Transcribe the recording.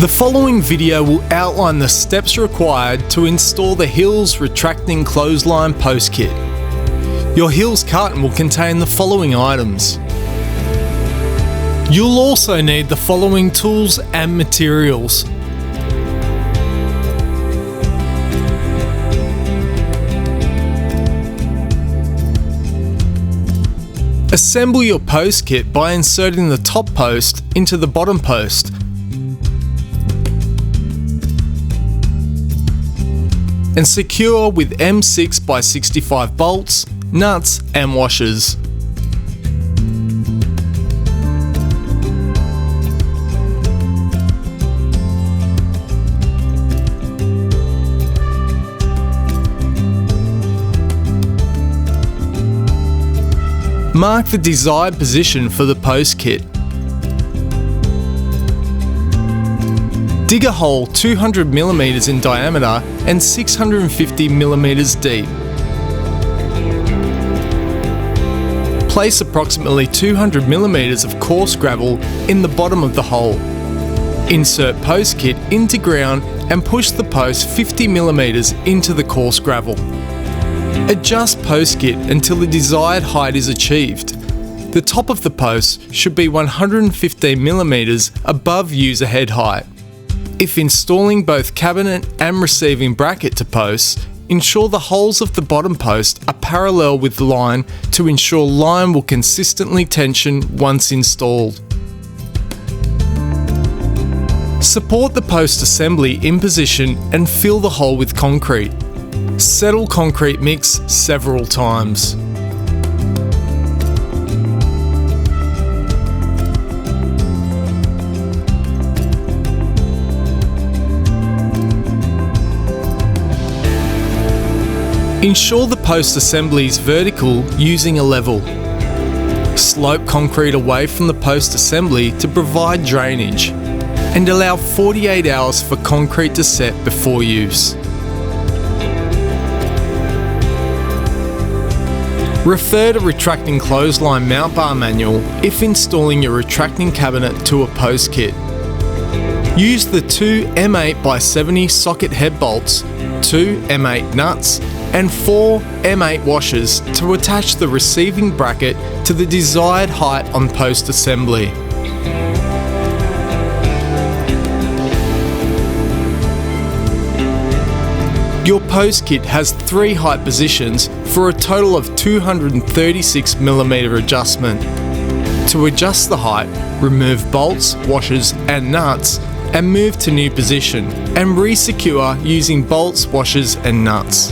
The following video will outline the steps required to install the Hills Retracting Clothesline Post Kit. Your Hills carton will contain the following items. You'll also need the following tools and materials. Assemble your post kit by inserting the top post into the bottom post. And secure with M6x65 bolts, nuts and washers. Mark the desired position for the post kit. Dig a hole 200mm in diameter and 650mm deep. Place approximately 200mm of coarse gravel in the bottom of the hole. Insert post kit into ground and push the post 50mm into the coarse gravel. Adjust post kit until the desired height is achieved. The top of the post should be 115mm above user head height. If installing both cabinet and receiving bracket to posts, ensure the holes of the bottom post are parallel with the line to ensure line will consistently tension once installed. Support the post assembly in position and fill the hole with concrete. Settle concrete mix several times. Ensure the post assembly is vertical using a level. Slope concrete away from the post assembly to provide drainage, and allow 48 hours for concrete to set before use. Refer to Retracting Clothesline Mount Bar Manual if installing your retracting cabinet to a post kit. Use the 2 M8x70 socket head bolts, 2 M8 nuts, and 4 M8 washers to attach the receiving bracket to the desired height on post assembly. Your post kit has 3 height positions for a total of 236mm adjustment. To adjust the height, remove bolts, washers and nuts and move to new position and re-secure using bolts, washers and nuts.